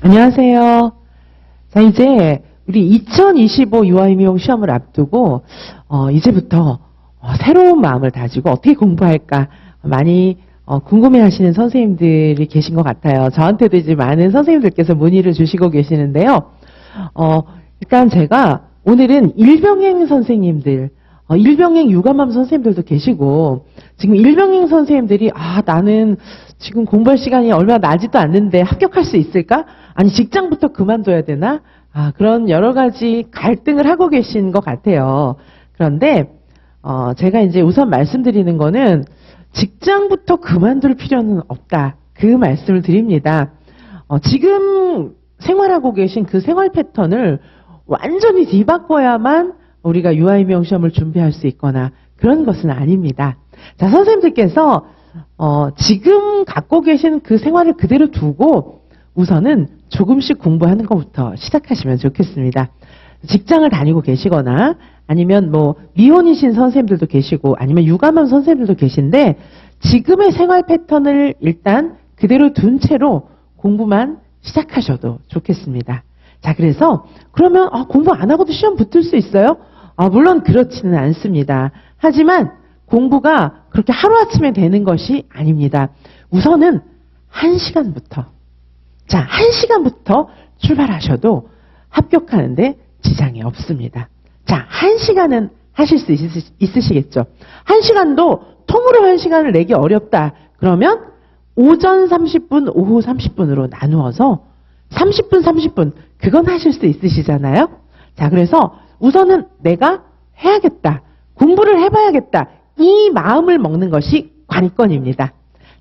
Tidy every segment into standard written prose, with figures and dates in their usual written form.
안녕하세요. 자, 이제 우리 2025 유아임용 시험을 앞두고 이제부터 새로운 마음을 다지고 어떻게 공부할까 많이 궁금해하시는 선생님들이 계신 것 같아요. 저한테도 이제 많은 선생님들께서 문의를 주시고 계시는데요. 일단 제가 오늘은 일병행 선생님들, 일병행 유감함 선생님들도 계시고 지금 일병행 선생님들이 나는 지금 공부할 시간이 얼마 나지도 않는데 합격할 수 있을까? 아니 직장부터 그만둬야 되나? 그런 여러 가지 갈등을 하고 계신 것 같아요. 그런데 제가 이제 우선 말씀드리는 거는 직장부터 그만둘 필요는 없다. 그 말씀을 드립니다. 지금 생활하고 계신 그 생활 패턴을 완전히 뒤바꿔야만 우리가 유아임용 시험을 준비할 수 있거나 그런 것은 아닙니다. 자, 선생님들께서 지금 갖고 계신 그 생활을 그대로 두고 우선은 조금씩 공부하는 것부터 시작하시면 좋겠습니다. 직장을 다니고 계시거나 아니면 미혼이신 선생님들도 계시고 아니면 유감한 선생님들도 계신데 지금의 생활 패턴을 일단 그대로 둔 채로 공부만 시작하셔도 좋겠습니다. 자, 그래서 그러면 공부 안 하고도 시험 붙을 수 있어요? 물론 그렇지는 않습니다. 하지만 공부가 그렇게 하루아침에 되는 것이 아닙니다. 우선은 1시간부터 1시간부터 출발하셔도 합격하는데 지장이 없습니다. 자, 1시간은 하실 수 있으시겠죠? 1시간도 통으로 1시간을 내기 어렵다. 그러면 오전 30분, 오후 30분으로 나누어서 30분, 30분 그건 하실 수 있으시잖아요? 자, 그래서 우선은 내가 해야겠다. 공부를 해봐야겠다. 이 마음을 먹는 것이 관건입니다.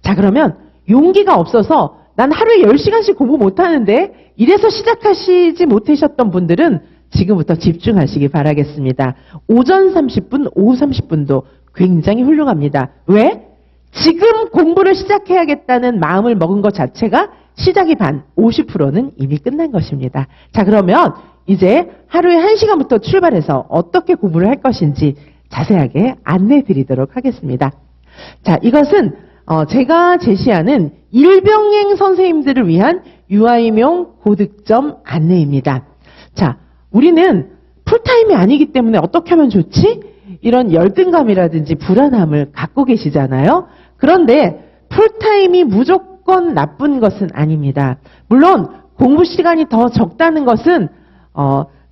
자, 그러면 용기가 없어서 난 하루에 10시간씩 공부 못하는데 이래서 시작하시지 못하셨던 분들은 지금부터 집중하시기 바라겠습니다. 오전 30분, 오후 30분도 굉장히 훌륭합니다. 왜? 지금 공부를 시작해야겠다는 마음을 먹은 것 자체가 시작이 반, 50%는 이미 끝난 것입니다. 자, 그러면 이제 하루에 1시간부터 출발해서 어떻게 공부를 할 것인지 자세하게 안내 드리도록 하겠습니다. 자, 이것은 제가 제시하는 일병행 선생님들을 위한 유아임용 고득점 안내입니다. 자, 우리는 풀타임이 아니기 때문에 어떻게 하면 좋지? 이런 열등감이라든지 불안함을 갖고 계시잖아요. 그런데 풀타임이 무조건 나쁜 것은 아닙니다. 물론 공부 시간이 더 적다는 것은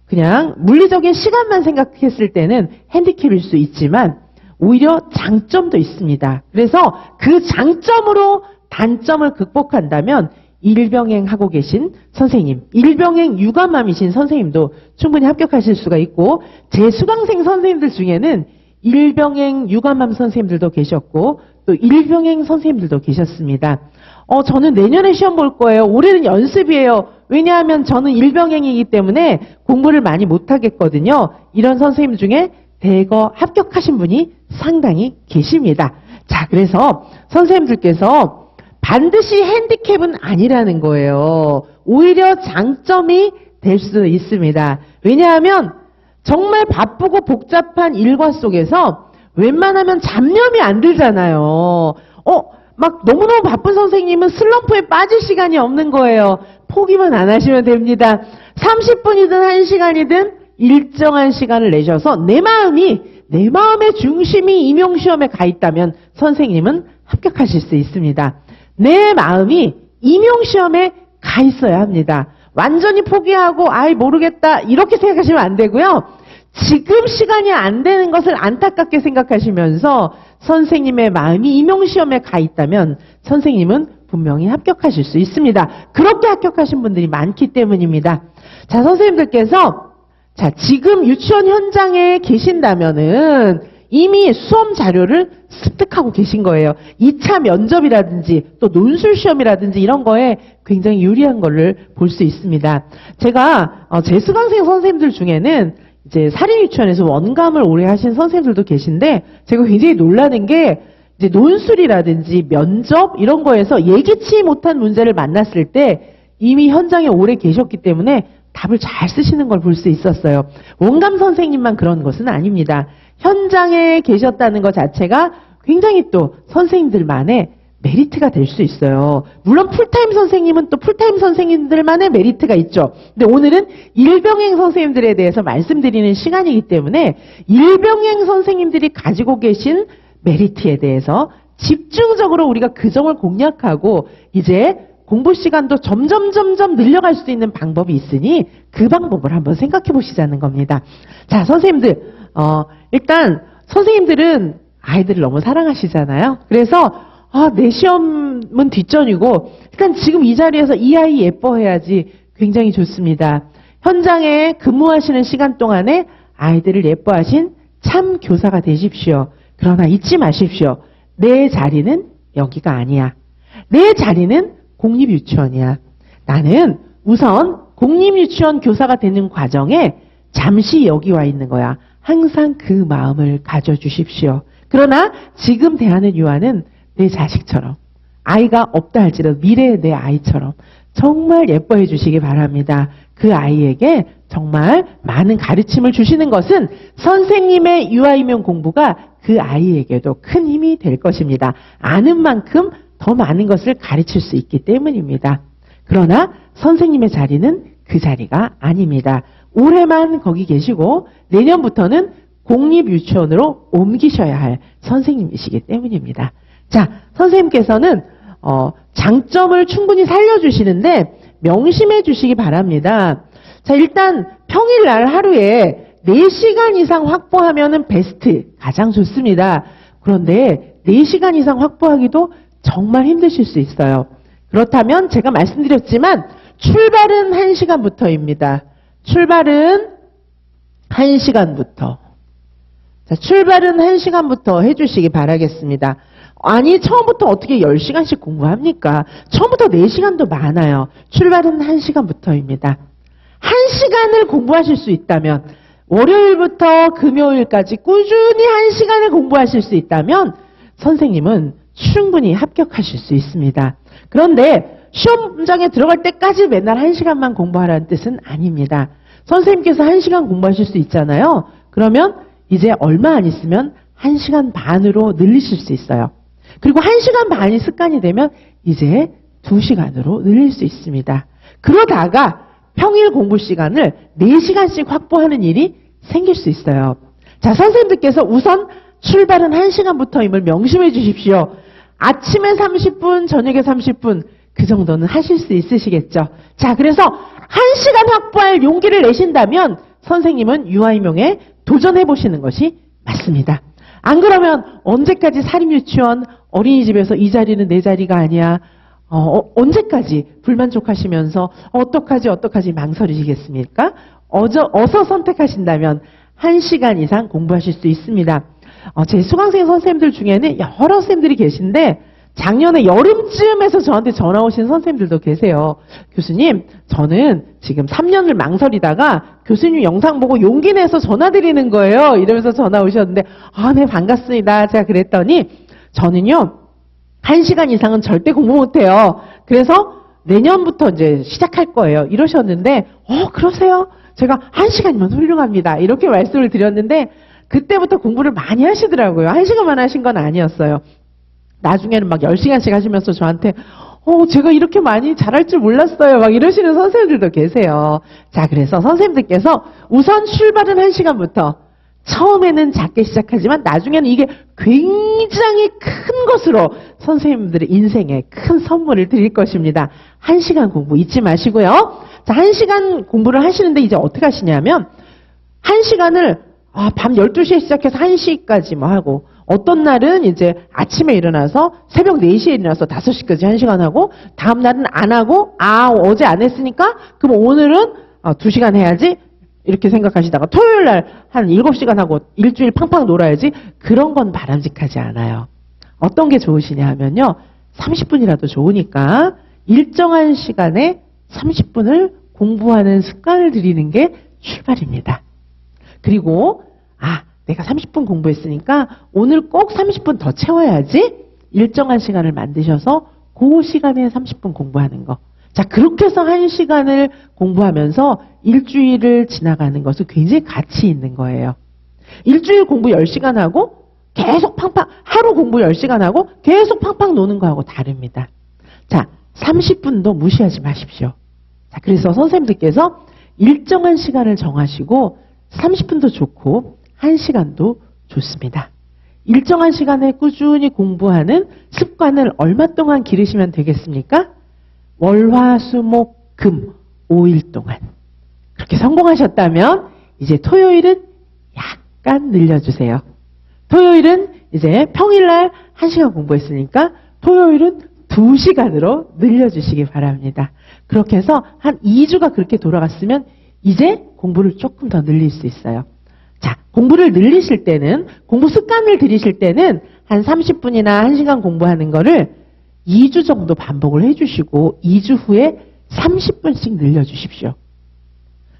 그냥 물리적인 시간만 생각했을 때는 핸디캡일 수 있지만 오히려 장점도 있습니다. 그래서 그 장점으로 단점을 극복한다면 일병행 하고 계신 선생님, 일병행 유감맘이신 선생님도 충분히 합격하실 수가 있고 제 수강생 선생님들 중에는 일병행 유감맘 선생님들도 계셨고 또 일병행 선생님들도 계셨습니다. 저는 내년에 시험 볼 거예요. 올해는 연습이에요. 왜냐하면 저는 일병행이기 때문에 공부를 많이 못하겠거든요. 이런 선생님 중에 대거 합격하신 분이 상당히 계십니다. 자, 그래서 선생님들께서 반드시 핸디캡은 아니라는 거예요. 오히려 장점이 될 수 있습니다. 왜냐하면 정말 바쁘고 복잡한 일과 속에서 웬만하면 잡념이 안 들잖아요. 막 너무너무 바쁜 선생님은 슬럼프에 빠질 시간이 없는 거예요. 포기만 안 하시면 됩니다. 30분이든 1시간이든 일정한 시간을 내셔서 내 마음의 중심이 임용시험에 가 있다면 선생님은 합격하실 수 있습니다. 내 마음이 임용시험에 가 있어야 합니다. 완전히 포기하고 모르겠다 이렇게 생각하시면 안 되고요. 지금 시간이 안 되는 것을 안타깝게 생각하시면서 선생님의 마음이 임용시험에 가 있다면 선생님은 분명히 합격하실 수 있습니다. 그렇게 합격하신 분들이 많기 때문입니다. 자, 선생님들께서 지금 유치원 현장에 계신다면은 이미 수험 자료를 습득하고 계신 거예요. 2차 면접이라든지 또 논술시험이라든지 이런 거에 굉장히 유리한 거를 볼 수 있습니다. 제가 제 수강생 선생님들 중에는 이제 사립유치원에서 원감을 오래 하신 선생님들도 계신데 제가 굉장히 놀라는 게 이제 논술이라든지 면접 이런 거에서 예기치 못한 문제를 만났을 때 이미 현장에 오래 계셨기 때문에 답을 잘 쓰시는 걸 볼 수 있었어요. 원감 선생님만 그런 것은 아닙니다. 현장에 계셨다는 것 자체가 굉장히 또 선생님들만의 메리트가 될 수 있어요. 물론 풀타임 선생님은 또 풀타임 선생님들만의 메리트가 있죠. 근데 오늘은 일병행 선생님들에 대해서 말씀드리는 시간이기 때문에 일병행 선생님들이 가지고 계신 메리트에 대해서 집중적으로 우리가 그 점을 공략하고 이제 공부 시간도 점점 늘려갈 수 있는 방법이 있으니 그 방법을 한번 생각해 보시자는 겁니다. 자, 선생님들, 일단 선생님들은 아이들을 너무 사랑하시잖아요. 그래서 내 시험은 뒷전이고 일단 지금 이 자리에서 이 아이 예뻐해야지 굉장히 좋습니다. 현장에 근무하시는 시간 동안에 아이들을 예뻐하신 참 교사가 되십시오. 그러나 잊지 마십시오. 내 자리는 여기가 아니야. 내 자리는 공립유치원이야. 나는 우선 공립유치원 교사가 되는 과정에 잠시 여기 와 있는 거야. 항상 그 마음을 가져주십시오. 그러나 지금 대하는 유아는 내 자식처럼, 아이가 없다 할지라도 미래의 내 아이처럼 정말 예뻐해 주시기 바랍니다. 그 아이에게 정말 많은 가르침을 주시는 것은 선생님의 유아이명 공부가 그 아이에게도 큰 힘이 될 것입니다. 아는 만큼 더 많은 것을 가르칠 수 있기 때문입니다. 그러나 선생님의 자리는 그 자리가 아닙니다. 올해만 거기 계시고 내년부터는 공립유치원으로 옮기셔야 할 선생님이시기 때문입니다. 자, 선생님께서는 장점을 충분히 살려주시는데 명심해 주시기 바랍니다. 자, 일단 평일날 하루에 4시간 이상 확보하면 베스트, 가장 좋습니다. 그런데 4시간 이상 확보하기도 정말 힘드실 수 있어요. 그렇다면 제가 말씀드렸지만 출발은 1시간부터입니다. 출발은 1시간부터. 자, 출발은 1시간부터 해주시기 바라겠습니다. 아니, 처음부터 어떻게 10시간씩 공부합니까? 처음부터 4시간도 많아요. 출발은 1시간부터입니다. 1시간을 공부하실 수 있다면, 월요일부터 금요일까지 꾸준히 1시간을 공부하실 수 있다면 선생님은 충분히 합격하실 수 있습니다. 그런데 시험장에 들어갈 때까지 맨날 1시간만 공부하라는 뜻은 아닙니다. 선생님께서 1시간 공부하실 수 있잖아요. 그러면 이제 얼마 안 있으면 1시간 반으로 늘리실 수 있어요. 그리고 1시간 반이 습관이 되면 이제 2시간으로 늘릴 수 있습니다. 그러다가 평일 공부 시간을 4시간씩 확보하는 일이 생길 수 있어요. 자, 선생님들께서 우선 출발은 1시간부터임을 명심해 주십시오. 아침에 30분, 저녁에 30분, 그 정도는 하실 수 있으시겠죠. 자, 그래서 1시간 확보할 용기를 내신다면 선생님은 유아이명에 도전해 보시는 것이 맞습니다. 안 그러면 언제까지 사립유치원, 어린이집에서 이 자리는 내 자리가 아니야. 언제까지 불만족하시면서 어떡하지 망설이시겠습니까? 어서 선택하신다면 1시간 이상 공부하실 수 있습니다. 제 수강생 선생님들 중에는 여러 선생님들이 계신데 작년에 여름쯤에서 저한테 전화 오신 선생님들도 계세요. 교수님, 저는 지금 3년을 망설이다가 교수님 영상 보고 용기 내서 전화 드리는 거예요. 이러면서 전화 오셨는데, 네, 반갑습니다. 제가 그랬더니, 저는요, 1시간 이상은 절대 공부 못해요. 그래서 내년부터 이제 시작할 거예요. 이러셨는데, 그러세요? 제가 1시간이면 훌륭합니다. 이렇게 말씀을 드렸는데, 그때부터 공부를 많이 하시더라고요. 1시간만 하신 건 아니었어요. 나중에는 막 10시간씩 하시면서 저한테 제가 이렇게 많이 잘할 줄 몰랐어요. 막 이러시는 선생님들도 계세요. 자, 그래서 선생님들께서 우선 출발은 1시간부터 처음에는 작게 시작하지만 나중에는 이게 굉장히 큰 것으로 선생님들의 인생에 큰 선물을 드릴 것입니다. 1시간 공부 잊지 마시고요. 자, 1시간 공부를 하시는데 이제 어떻게 하시냐면 1시간을 밤 12시에 시작해서 1시까지 뭐 하고 어떤 날은 이제 아침에 일어나서 새벽 4시에 일어나서 5시까지 1시간 하고 다음 날은 안 하고 어제 안 했으니까 그럼 오늘은 2시간 해야지 이렇게 생각하시다가 토요일 날 한 7시간 하고 일주일 팡팡 놀아야지 그런 건 바람직하지 않아요. 어떤 게 좋으시냐 하면요. 30분이라도 좋으니까 일정한 시간에 30분을 공부하는 습관을 들이는 게 출발입니다. 그리고 내가 30분 공부했으니까 오늘 꼭 30분 더 채워야지 일정한 시간을 만드셔서 그 시간에 30분 공부하는 거. 자, 그렇게 해서 1시간을 공부하면서 일주일을 지나가는 것은 굉장히 가치 있는 거예요. 일주일 공부 10시간 하고 계속 팡팡 하루 공부 10시간 하고 계속 팡팡 노는 거하고 다릅니다. 자, 30분도 무시하지 마십시오. 자, 그래서 선생님들께서 일정한 시간을 정하시고 30분도 좋고 1시간도 좋습니다. 일정한 시간에 꾸준히 공부하는 습관을 얼마 동안 기르시면 되겠습니까? 월, 화, 수, 목, 금 5일 동안. 그렇게 성공하셨다면 이제 토요일은 약간 늘려주세요. 토요일은 이제 평일날 1시간 공부했으니까 토요일은 2시간으로 늘려주시기 바랍니다. 그렇게 해서 한 2주가 그렇게 돌아갔으면 이제 공부를 조금 더 늘릴 수 있어요. 자, 공부를 늘리실 때는, 공부 습관을 들이실 때는 한 30분이나 1시간 공부하는 거를 2주 정도 반복을 해주시고 2주 후에 30분씩 늘려주십시오.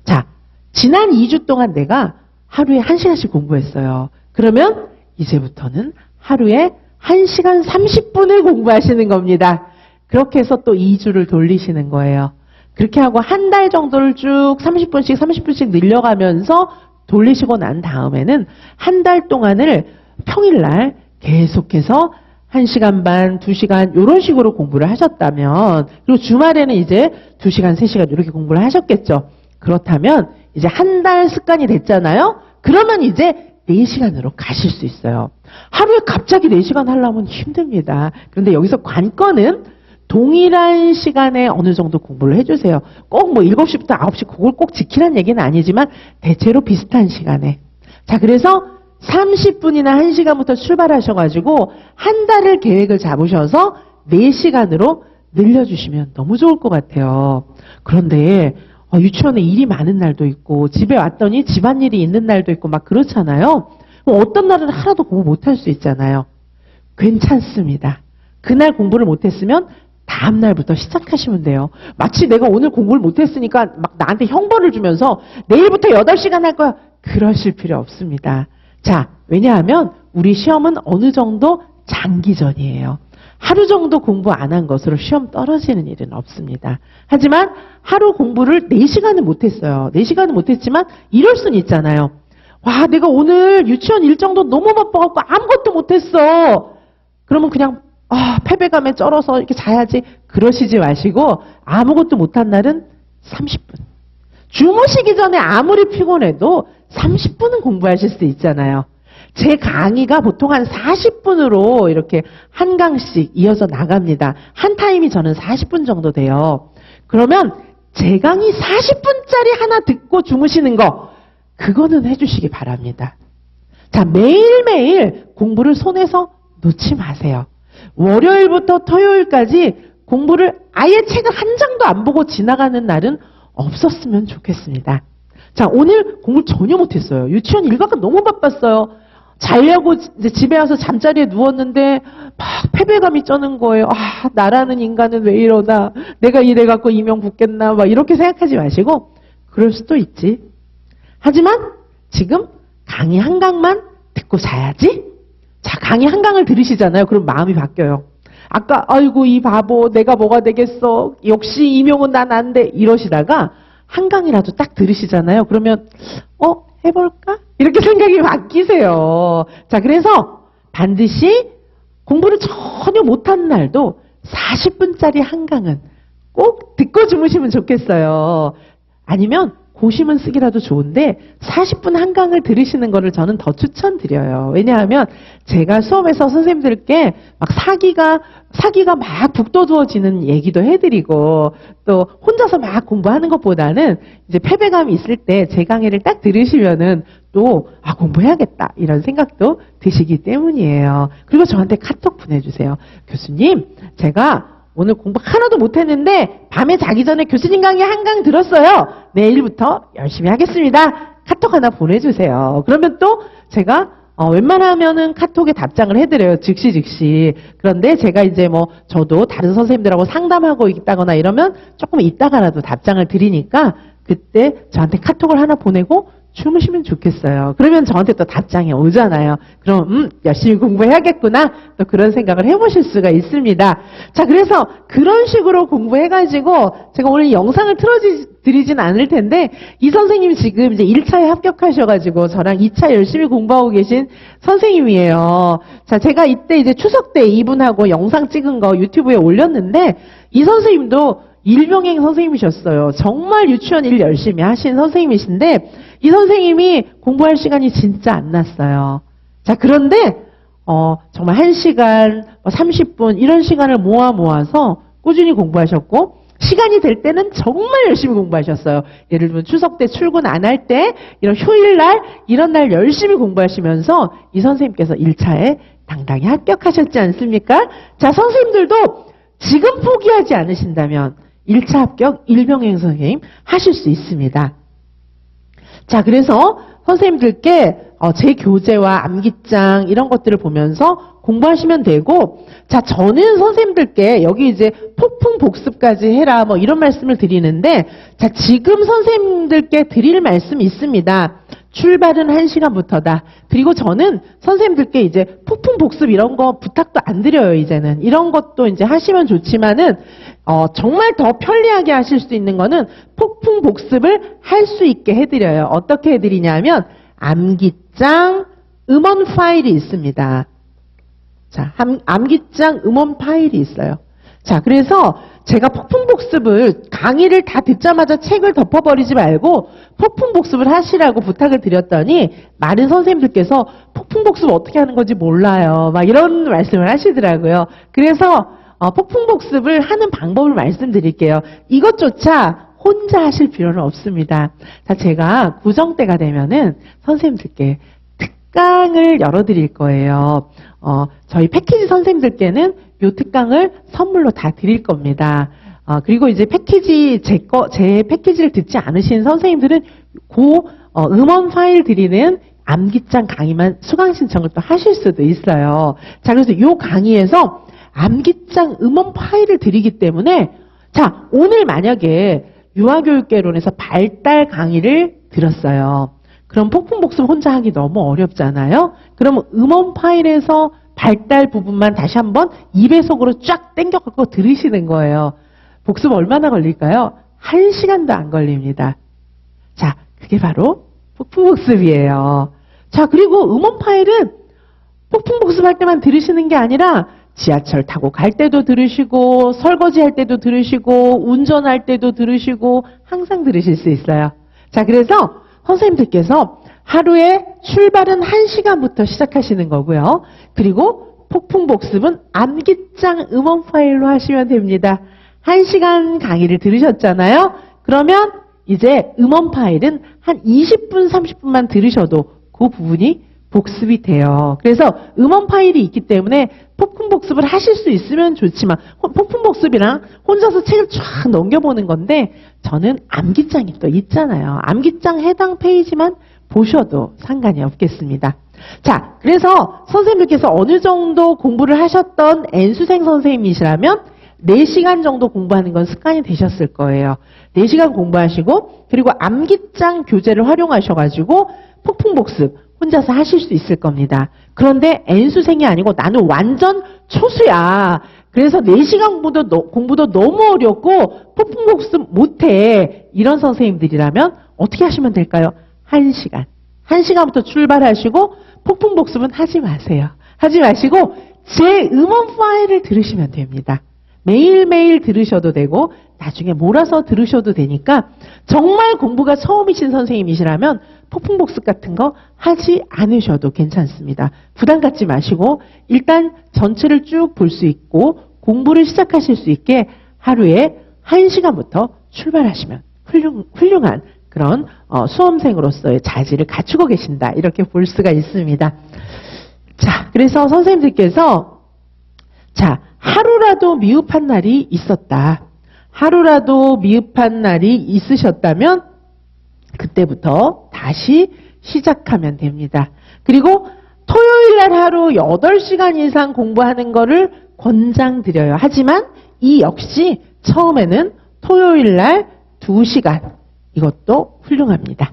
자, 지난 2주 동안 내가 하루에 1시간씩 공부했어요. 그러면 이제부터는 하루에 1시간 30분을 공부하시는 겁니다. 그렇게 해서 또 2주를 돌리시는 거예요. 그렇게 하고 한 달 정도를 쭉 30분씩 늘려가면서 돌리시고 난 다음에는 한 달 동안을 평일날 계속해서 1시간 반, 2시간 이런 식으로 공부를 하셨다면, 그리고 주말에는 이제 2시간, 3시간 이렇게 공부를 하셨겠죠. 그렇다면 이제 한 달 습관이 됐잖아요. 그러면 이제 4시간으로 가실 수 있어요. 하루에 갑자기 4시간 하려면 힘듭니다. 그런데 여기서 관건은 동일한 시간에 어느 정도 공부를 해주세요. 꼭 뭐 7시부터 9시 그걸 꼭 지키라는 얘기는 아니지만 대체로 비슷한 시간에. 자, 그래서 30분이나 1시간부터 출발하셔가지고 한 달을 계획을 잡으셔서 4시간으로 늘려주시면 너무 좋을 것 같아요. 그런데 유치원에 일이 많은 날도 있고 집에 왔더니 집안일이 있는 날도 있고 막 그렇잖아요. 어떤 날은 하나도 공부 못할 수 있잖아요. 괜찮습니다. 그날 공부를 못했으면 다음 날부터 시작하시면 돼요. 마치 내가 오늘 공부를 못했으니까 막 나한테 형벌을 주면서 내일부터 8시간 할 거야. 그러실 필요 없습니다. 자, 왜냐하면 우리 시험은 어느 정도 장기전이에요. 하루 정도 공부 안 한 것으로 시험 떨어지는 일은 없습니다. 하지만 하루 공부를 4시간은 못했어요. 4시간은 못했지만 이럴 수는 있잖아요. 와, 내가 오늘 유치원 일정도 너무 바빠갖고 아무것도 못했어. 그러면 그냥 패배감에 쩔어서 이렇게 자야지. 그러시지 마시고 아무것도 못한 날은 30분. 주무시기 전에 아무리 피곤해도 30분은 공부하실 수 있잖아요. 제 강의가 보통 한 40분으로 이렇게 한 강씩 이어서 나갑니다. 한 타임이 저는 40분 정도 돼요. 그러면 제 강의 40분짜리 하나 듣고 주무시는 거, 그거는 해주시기 바랍니다. 자, 매일매일 공부를 손에서 놓지 마세요. 월요일부터 토요일까지 공부를 아예 책을 한 장도 안 보고 지나가는 날은 없었으면 좋겠습니다. 자, 오늘 공부 전혀 못했어요. 유치원 일과가 너무 바빴어요. 자려고 이제 집에 와서 잠자리에 누웠는데 막 패배감이 쩌는 거예요. 나라는 인간은 왜 이러나, 내가 이래갖고 이명 붙겠나, 막 이렇게 생각하지 마시고, 그럴 수도 있지. 하지만 지금 강의 한 강만 듣고 자야지. 자, 강의 한 강을 들으시잖아요. 그럼 마음이 바뀌어요. 아까 아이고 이 바보, 내가 뭐가 되겠어, 역시 이명은 난 안 돼, 이러시다가 한 강이라도 딱 들으시잖아요. 그러면 해볼까? 이렇게 생각이 바뀌세요. 자, 그래서 반드시 공부를 전혀 못한 날도 40분짜리 한 강은 꼭 듣고 주무시면 좋겠어요. 아니면 고시문 쓰기라도 좋은데 40분 한 강을 들으시는 거를 저는 더 추천드려요. 왜냐하면 제가 수업에서 선생님들께 막 사기가 막 북돋워지는 얘기도 해드리고 또 혼자서 막 공부하는 것보다는 이제 패배감이 있을 때 제 강의를 딱 들으시면은 또 공부해야겠다 이런 생각도 드시기 때문이에요. 그리고 저한테 카톡 보내주세요. 교수님, 제가 오늘 공부 하나도 못했는데 밤에 자기 전에 교수님 강의 한 강 들었어요. 내일부터 열심히 하겠습니다. 카톡 하나 보내주세요. 그러면 또 제가 웬만하면은 카톡에 답장을 해드려요. 즉시. 그런데 제가 이제 저도 다른 선생님들하고 상담하고 있다거나 이러면 조금 이따가라도 답장을 드리니까 그때 저한테 카톡을 하나 보내고 주무시면 좋겠어요. 그러면 저한테 또 답장이 오잖아요. 그럼 열심히 공부해야겠구나. 또 그런 생각을 해보실 수가 있습니다. 자, 그래서 그런 식으로 공부해가지고 제가 오늘 영상을 틀어드리진 않을 텐데 이 선생님이 지금 이제 1차에 합격하셔가지고 저랑 2차 열심히 공부하고 계신 선생님이에요. 자, 제가 이때 이제 추석 때 이분하고 영상 찍은 거 유튜브에 올렸는데 이 선생님도 일병행 선생님이셨어요. 정말 유치원 일 열심히 하신 선생님이신데 이 선생님이 공부할 시간이 진짜 안 났어요. 자, 그런데 정말 1시간, 30분 이런 시간을 모아서 꾸준히 공부하셨고 시간이 될 때는 정말 열심히 공부하셨어요. 예를 들면 추석 때 출근 안 할 때 이런 휴일날 이런 날 열심히 공부하시면서 이 선생님께서 1차에 당당히 합격하셨지 않습니까? 자, 선생님들도 지금 포기하지 않으신다면 1차 합격 일병행 선생님 하실 수 있습니다. 자, 그래서 선생님들께 제 교재와 암기장 이런 것들을 보면서 공부하시면 되고, 자, 저는 선생님들께 여기 이제 폭풍 복습까지 해라 뭐 이런 말씀을 드리는데, 자, 지금 선생님들께 드릴 말씀이 있습니다. 출발은 1시간부터다. 그리고 저는 선생님들께 이제 폭풍 복습 이런 거 부탁도 안 드려요, 이제는. 이런 것도 이제 하시면 좋지만은, 정말 더 편리하게 하실 수 있는 거는 폭풍 복습을 할 수 있게 해드려요. 어떻게 해드리냐면, 암기장, 음원 파일이 있습니다. 자, 암기장, 음원 파일이 있어요. 자, 그래서 제가 폭풍복습을 강의를 다 듣자마자 책을 덮어버리지 말고 폭풍복습을 하시라고 부탁을 드렸더니 많은 선생님들께서 폭풍복습 어떻게 하는 건지 몰라요. 막 이런 말씀을 하시더라고요. 그래서 폭풍복습을 하는 방법을 말씀드릴게요. 이것조차 혼자 하실 필요는 없습니다. 자, 제가 구정때가 되면은 선생님들께 특강을 열어드릴 거예요. 저희 패키지 선생님들께는 이 특강을 선물로 다 드릴 겁니다. 그리고 이제 패키지, 제 패키지를 듣지 않으신 선생님들은 음원 파일 드리는 암기장 강의만 수강 신청을 또 하실 수도 있어요. 자, 그래서 이 강의에서 암기장 음원 파일을 드리기 때문에, 자, 오늘 만약에 유아교육개론에서 발달 강의를 들었어요. 그럼 폭풍복습 혼자 하기 너무 어렵잖아요. 그러면 음원 파일에서 발달 부분만 다시 한번 2배속으로 쫙 당겨갖고 들으시는 거예요. 복습 얼마나 걸릴까요? 1시간도 안 걸립니다. 자, 그게 바로 폭풍복습이에요. 자, 그리고 음원 파일은 폭풍복습할 때만 들으시는 게 아니라 지하철 타고 갈 때도 들으시고 설거지 할 때도 들으시고 운전할 때도 들으시고 항상 들으실 수 있어요. 자, 그래서 선생님들께서 하루에 출발은 1시간부터 시작하시는 거고요. 그리고 폭풍복습은 암기장 음원 파일로 하시면 됩니다. 1시간 강의를 들으셨잖아요. 그러면 이제 음원 파일은 한 20분, 30분만 들으셔도 그 부분이 복습이 돼요. 그래서 음원 파일이 있기 때문에 폭풍복습을 하실 수 있으면 좋지만 폭풍복습이랑 혼자서 책을 쫙 넘겨보는 건데 저는 암기장이 또 있잖아요. 암기장 해당 페이지만 보셔도 상관이 없겠습니다. 자, 그래서 선생님께서 어느 정도 공부를 하셨던 N수생 선생님이시라면 4시간 정도 공부하는 건 습관이 되셨을 거예요. 4시간 공부하시고 그리고 암기장 교재를 활용하셔가지고 폭풍복습 혼자서 하실 수 있을 겁니다. 그런데 N수생이 아니고 나는 완전 초수야. 그래서 4시간 공부도 너무 어렵고 폭풍복습 못해. 이런 선생님들이라면 어떻게 하시면 될까요? 1시간. 1시간부터 출발하시고 폭풍복습은 하지 마세요. 하지 마시고 제 음원 파일을 들으시면 됩니다. 매일매일 들으셔도 되고 나중에 몰아서 들으셔도 되니까 정말 공부가 처음이신 선생님이시라면 폭풍복습 같은 거 하지 않으셔도 괜찮습니다. 부담 갖지 마시고 일단 전체를 쭉 볼 수 있고 공부를 시작하실 수 있게 하루에 1시간부터 출발하시면 훌륭한 그런 수험생으로서의 자질을 갖추고 계신다. 이렇게 볼 수가 있습니다. 자, 그래서 선생님들께서 자, 하루라도 미흡한 날이 있었다. 하루라도 미흡한 날이 있으셨다면 그때부터 다시 시작하면 됩니다. 그리고 토요일 날 하루 8시간 이상 공부하는 거를 권장드려요. 하지만 이 역시 처음에는 토요일 날 2시간 이것도 훌륭합니다.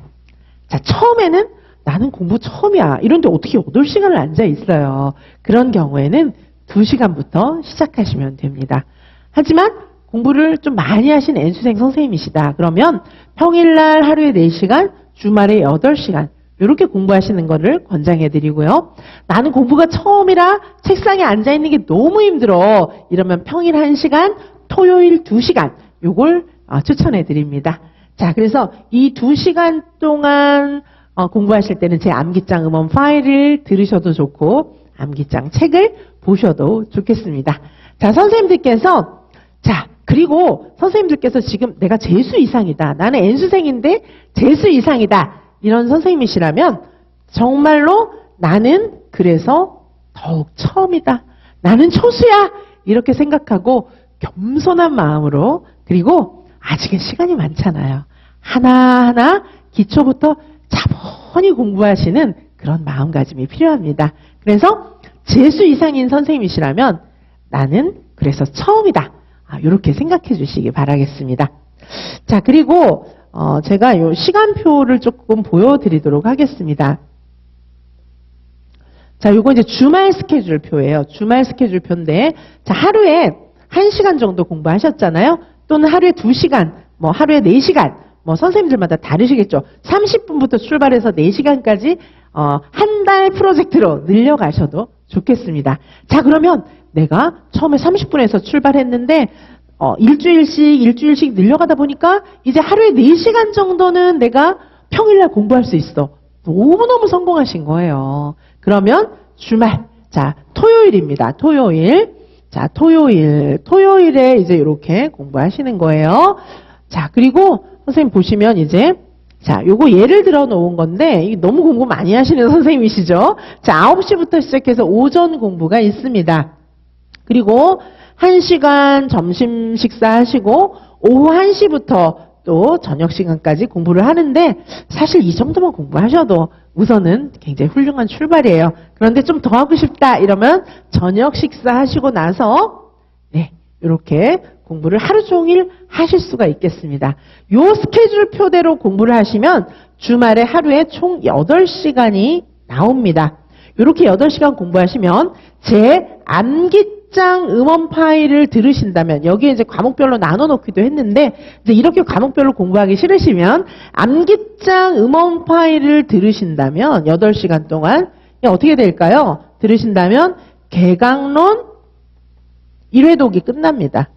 자, 처음에는 나는 공부 처음이야. 이런데 어떻게 8시간을 앉아 있어요. 그런 경우에는 2시간부터 시작하시면 됩니다. 하지만 공부를 좀 많이 하신 N수생 선생님이시다. 그러면 평일날 하루에 4시간, 주말에 8시간 이렇게 공부하시는 거를 권장해 드리고요. 나는 공부가 처음이라 책상에 앉아있는 게 너무 힘들어. 이러면 평일 1시간, 토요일 2시간 요걸 추천해 드립니다. 자, 그래서 이 2시간 동안 공부하실 때는 제 암기장 음원 파일을 들으셔도 좋고 암기장 책을 보셔도 좋겠습니다. 자, 선생님들께서 그리고 선생님들께서 지금 내가 재수 이상이다. 나는 N수생인데 재수 이상이다. 이런 선생님이시라면 정말로 나는 그래서 더욱 처음이다. 나는 초수야. 이렇게 생각하고 겸손한 마음으로 그리고 아직은 시간이 많잖아요. 하나하나 기초부터 차분히 공부하시는 그런 마음가짐이 필요합니다. 그래서 재수 이상인 선생님이시라면 나는 그래서 처음이다. 이렇게 생각해 주시기 바라겠습니다. 자, 그리고 제가 이 시간표를 조금 보여드리도록 하겠습니다. 자, 요거 이제 주말 스케줄표예요. 주말 스케줄표인데, 자, 하루에 1시간 정도 공부하셨잖아요. 또는 하루에 2시간, 뭐 하루에 4시간, 뭐 선생님들마다 다르시겠죠. 30분부터 출발해서 4시간까지 한 달 프로젝트로 늘려가셔도 좋겠습니다. 자, 그러면 내가 처음에 30분에서 출발했는데 일주일씩 늘려가다 보니까 이제 하루에 4시간 정도는 내가 평일날 공부할 수 있어. 너무너무 성공하신 거예요. 그러면 주말, 자, 토요일입니다. 토요일. 자, 토요일에 이제 이렇게 공부하시는 거예요. 자, 그리고 선생님 보시면 이제 자, 요거 예를 들어 놓은 건데 이게 너무 공부 많이 하시는 선생님이시죠? 자, 9시부터 시작해서 오전 공부가 있습니다. 그리고 1시간 점심 식사하시고 오후 1시부터 또 저녁 시간까지 공부를 하는데 사실 이 정도만 공부하셔도 우선은 굉장히 훌륭한 출발이에요. 그런데 좀 더 하고 싶다 이러면 저녁 식사하시고 나서 이렇게 공부를 하루 종일 하실 수가 있겠습니다. 요 스케줄표대로 공부를 하시면 주말에 하루에 총 8시간이 나옵니다. 이렇게 8시간 공부하시면 제 암기장 음원 파일을 들으신다면 여기에 이제 과목별로 나눠 놓기도 했는데 이제 이렇게 과목별로 공부하기 싫으시면 암기장 음원 파일을 들으신다면 8시간 동안 어떻게 될까요? 들으신다면 개강론 1회독이 끝납니다.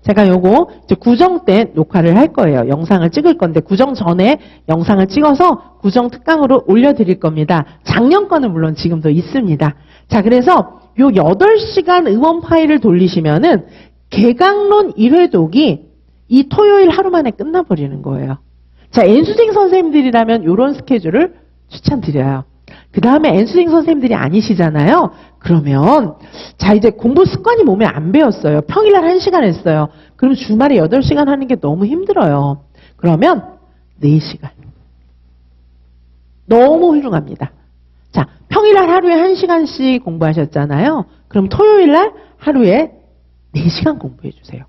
제가 요거 이제 구정 때 녹화를 할 거예요. 영상을 찍을 건데 구정 전에 영상을 찍어서 구정 특강으로 올려드릴 겁니다. 작년 거는 물론 지금도 있습니다. 자, 그래서 요 8시간 음원 파일을 돌리시면은 개강론 1회독이 이 토요일 하루 만에 끝나버리는 거예요. 자, N수생 선생님들이라면 요런 스케줄을 추천드려요. 그 다음에 N수생 선생님들이 아니시잖아요. 그러면 자, 이제 공부 습관이 몸에 안 배웠어요. 평일날 1시간 했어요. 그럼 주말에 8시간 하는 게 너무 힘들어요. 그러면 4시간. 너무 훌륭합니다. 자, 평일날 하루에 1시간씩 공부하셨잖아요. 그럼 토요일날 하루에 4시간 공부해 주세요.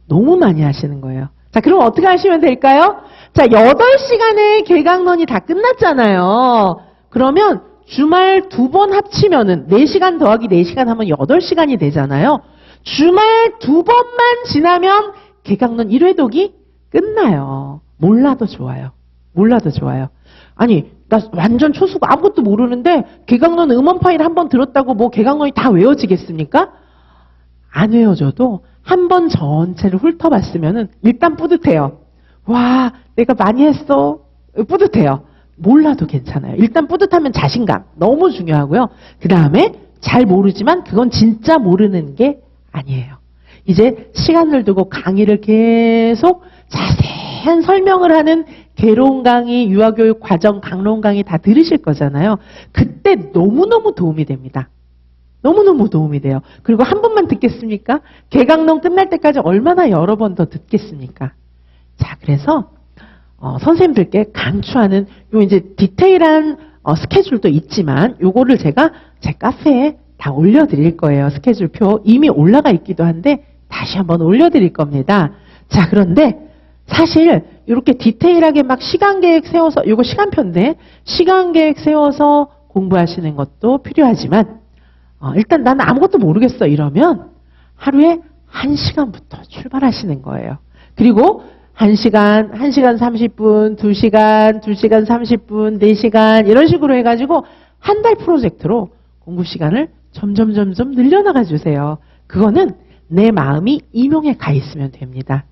너무 많이 하시는 거예요. 자, 그럼 어떻게 하시면 될까요? 자, 8시간의 개강론이 다 끝났잖아요. 그러면 주말 2번 합치면은 4시간 더하기 4시간 하면 8시간이 되잖아요. 주말 2번만 지나면 개강론 1회독이 끝나요. 몰라도 좋아요. 몰라도 좋아요. 아니, 나 완전 초수고 아무것도 모르는데 개강론 음원 파일 한 번 들었다고 뭐 개강론이 다 외워지겠습니까? 안 외워져도 한 번 전체를 훑어봤으면은 일단 뿌듯해요. 와, 내가 많이 했어. 뿌듯해요. 몰라도 괜찮아요. 일단 뿌듯하면 자신감 너무 중요하고요. 그 다음에 잘 모르지만 그건 진짜 모르는 게 아니에요. 이제 시간을 두고 강의를 계속 자세한 설명을 하는 개론 강의, 유아교육 과정, 강론 강의 다 들으실 거잖아요. 그때 너무너무 도움이 됩니다. 너무너무 도움이 돼요. 그리고 한 번만 듣겠습니까? 개강론 끝날 때까지 얼마나 여러 번 더 듣겠습니까? 자, 그래서 선생님들께 강추하는 요 이제 디테일한 스케줄도 있지만 요거를 제가 제 카페에 다 올려드릴 거예요. 스케줄표 이미 올라가 있기도 한데 다시 한번 올려드릴 겁니다. 자, 그런데 사실 이렇게 디테일하게 막 시간 계획 세워서, 이거 시간표인데, 시간 계획 세워서 공부하시는 것도 필요하지만, 일단 나는 아무것도 모르겠어 이러면 하루에 1시간부터 출발하시는 거예요. 그리고 1시간, 1시간 30분, 2시간, 2시간 30분, 4시간 이런 식으로 해가지고 한 달 프로젝트로 공부 시간을 점점 늘려나가 주세요. 그거는 내 마음이 임용에 가 있으면 됩니다.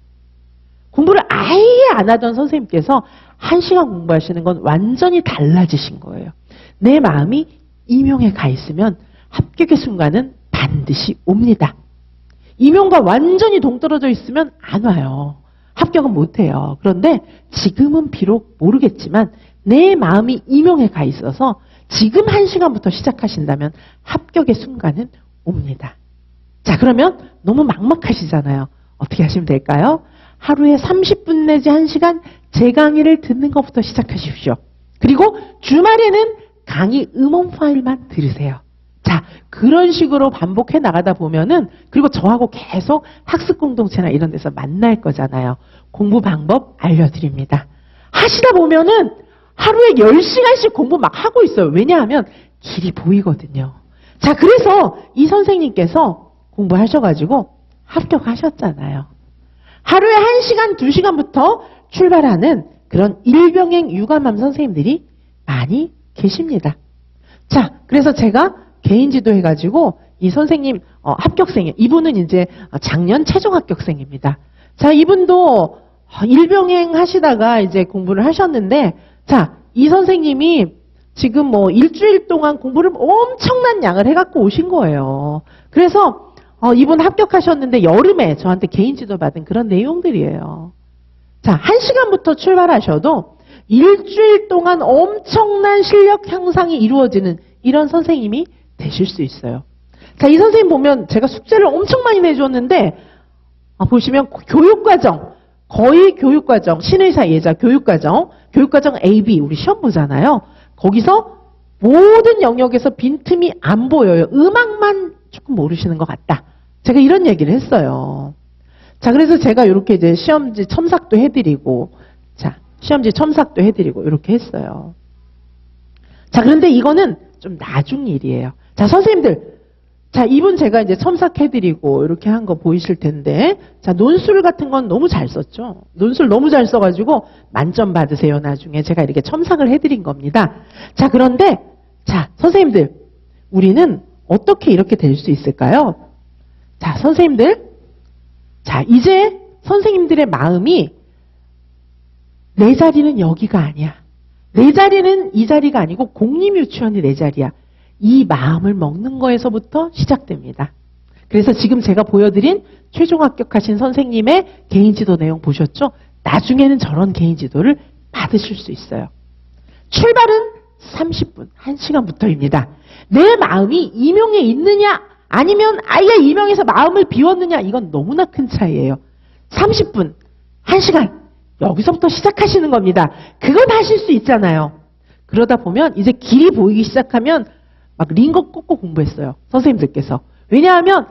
공부를 아예 안 하던 선생님께서 1시간 공부하시는 건 완전히 달라지신 거예요. 내 마음이 임용에 가 있으면 합격의 순간은 반드시 옵니다. 임용과 완전히 동떨어져 있으면 안 와요. 합격은 못해요. 그런데 지금은 비록 모르겠지만 내 마음이 임용에 가 있어서 지금 1시간부터 시작하신다면 합격의 순간은 옵니다. 자, 그러면 너무 막막하시잖아요. 어떻게 하시면 될까요? 하루에 30분 내지 1시간 제 강의를 듣는 것부터 시작하십시오. 그리고 주말에는 강의 음원 파일만 들으세요. 자, 그런 식으로 반복해 나가다 보면은, 그리고 저하고 계속 학습 공동체나 이런 데서 만날 거잖아요. 공부 방법 알려드립니다. 하시다 보면은 하루에 10시간씩 공부 막 하고 있어요. 왜냐하면 길이 보이거든요. 자, 그래서 이 선생님께서 공부하셔가지고 합격하셨잖아요. 하루에 1시간, 2시간부터 출발하는 그런 일병행 유감함 선생님들이 많이 계십니다. 자, 그래서 제가 개인 지도 해가지고 이 선생님 합격생이에요. 이분은 이제 작년 최종 합격생입니다. 자, 이분도 일병행 하시다가 이제 공부를 하셨는데, 자, 이 선생님이 지금 뭐 일주일 동안 공부를 엄청난 양을 해갖고 오신 거예요. 그래서 이분 합격하셨는데 여름에 저한테 개인 지도 받은 그런 내용들이에요. 자, 1시간부터 출발하셔도 일주일 동안 엄청난 실력 향상이 이루어지는 이런 선생님이 되실 수 있어요. 자, 이 선생님 보면 제가 숙제를 엄청 많이 내줬는데, 보시면 교육과정, 거의 교육과정, 신의사 예자 교육과정 A, B 우리 시험 보잖아요. 거기서 모든 영역에서 빈틈이 안 보여요. 음악만 조금 모르시는 것 같다. 제가 이런 얘기를 했어요. 자, 그래서 제가 이렇게 이제 시험지 첨삭도 해드리고, 자, 시험지 첨삭도 해드리고 이렇게 했어요. 자, 그런데 이거는 좀 나중 일이에요. 자, 선생님들, 자, 이분 제가 이제 첨삭해드리고 이렇게 한 거 보이실 텐데, 자, 논술 같은 건 너무 잘 썼죠. 논술 너무 잘 써가지고 만점 받으세요. 나중에 제가 이렇게 첨삭을 해드린 겁니다. 자, 그런데 자, 선생님들, 우리는 어떻게 이렇게 될 수 있을까요? 자, 선생님들, 자, 이제 선생님들의 마음이 내 자리는 여기가 아니야. 내 자리는 이 자리가 아니고 공립유치원이 내 자리야. 이 마음을 먹는 거에서부터 시작됩니다. 그래서 지금 제가 보여드린 최종 합격하신 선생님의 개인지도 내용 보셨죠? 나중에는 저런 개인지도를 받으실 수 있어요. 출발은 30분, 1시간부터입니다. 내 마음이 임용에 있느냐 아니면 아예 임용에서 마음을 비웠느냐, 이건 너무나 큰 차이예요. 30분, 1시간 여기서부터 시작하시는 겁니다. 그건 하실 수 있잖아요. 그러다 보면 이제 길이 보이기 시작하면 막 링거 꽂고 공부했어요. 선생님들께서. 왜냐하면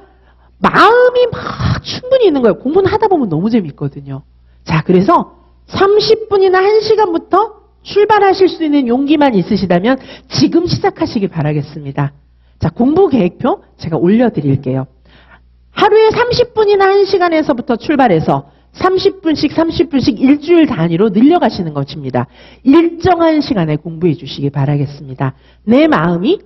마음이 막 충분히 있는 거예요. 공부는 하다 보면 너무 재밌거든요. 자, 그래서 30분이나 1시간부터 출발하실 수 있는 용기만 있으시다면 지금 시작하시기 바라겠습니다. 자, 공부 계획표 제가 올려드릴게요. 하루에 30분이나 1시간에서부터 출발해서 30분씩 일주일 단위로 늘려가시는 것입니다. 일정한 시간에 공부해 주시기 바라겠습니다. 내 마음이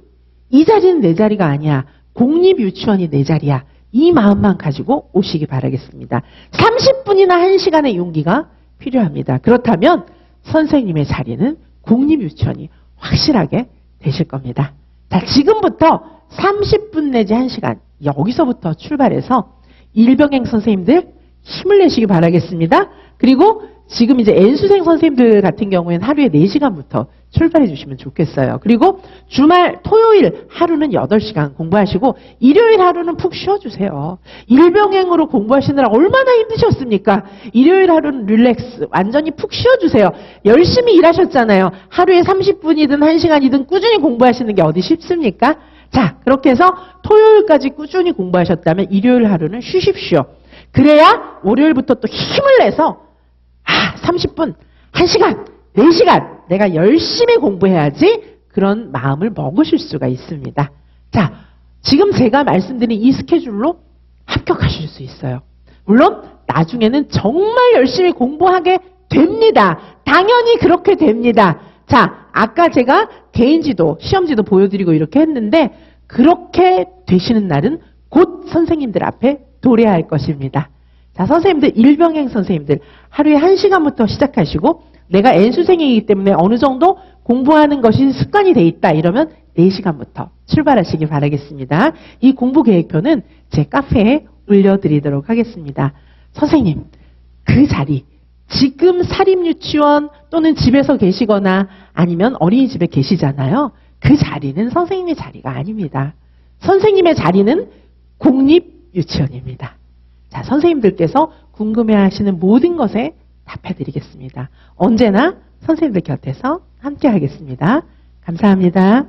이 자리는 내 자리가 아니야. 공립유치원이 내 자리야. 이 마음만 가지고 오시기 바라겠습니다. 30분이나 1시간의 용기가 필요합니다. 그렇다면 선생님의 자리는 공립유치원이 확실하게 되실 겁니다. 자, 지금부터 30분 내지 1시간 여기서부터 출발해서 일병행 선생님들 힘을 내시기 바라겠습니다. 그리고 지금 이제 N수생 선생님들 같은 경우에는 하루에 4시간부터 출발해 주시면 좋겠어요. 그리고 주말 토요일 하루는 8시간 공부하시고 일요일 하루는 푹 쉬어주세요. 일병행으로 공부하시느라 얼마나 힘드셨습니까? 일요일 하루는 릴렉스 완전히 푹 쉬어주세요. 열심히 일하셨잖아요. 하루에 30분이든 1시간이든 꾸준히 공부하시는 게 어디 쉽습니까? 자, 그렇게 해서 토요일까지 꾸준히 공부하셨다면 일요일 하루는 쉬십시오. 그래야 월요일부터 또 힘을 내서 30분, 1시간, 4시간 내가 열심히 공부해야지 그런 마음을 먹으실 수가 있습니다. 자, 지금 제가 말씀드린 이 스케줄로 합격하실 수 있어요. 물론 나중에는 정말 열심히 공부하게 됩니다. 당연히 그렇게 됩니다. 자, 아까 제가 개인지도, 시험지도 보여드리고 이렇게 했는데 그렇게 되시는 날은 곧 선생님들 앞에 도래해야 할 것입니다. 자, 선생님들, 일병행 선생님들 하루에 1시간부터 시작하시고 내가 N수생이기 때문에 어느 정도 공부하는 것이 습관이 돼 있다 이러면 4시간부터 출발하시기 바라겠습니다. 이 공부 계획표는 제 카페에 올려드리도록 하겠습니다. 선생님, 그 자리, 지금 사립유치원 또는 집에서 계시거나 아니면 어린이집에 계시잖아요. 그 자리는 선생님의 자리가 아닙니다. 선생님의 자리는 공립유치원입니다. 자, 선생님들께서 궁금해하시는 모든 것에 답해드리겠습니다. 언제나 선생님들 곁에서 함께 하겠습니다. 감사합니다.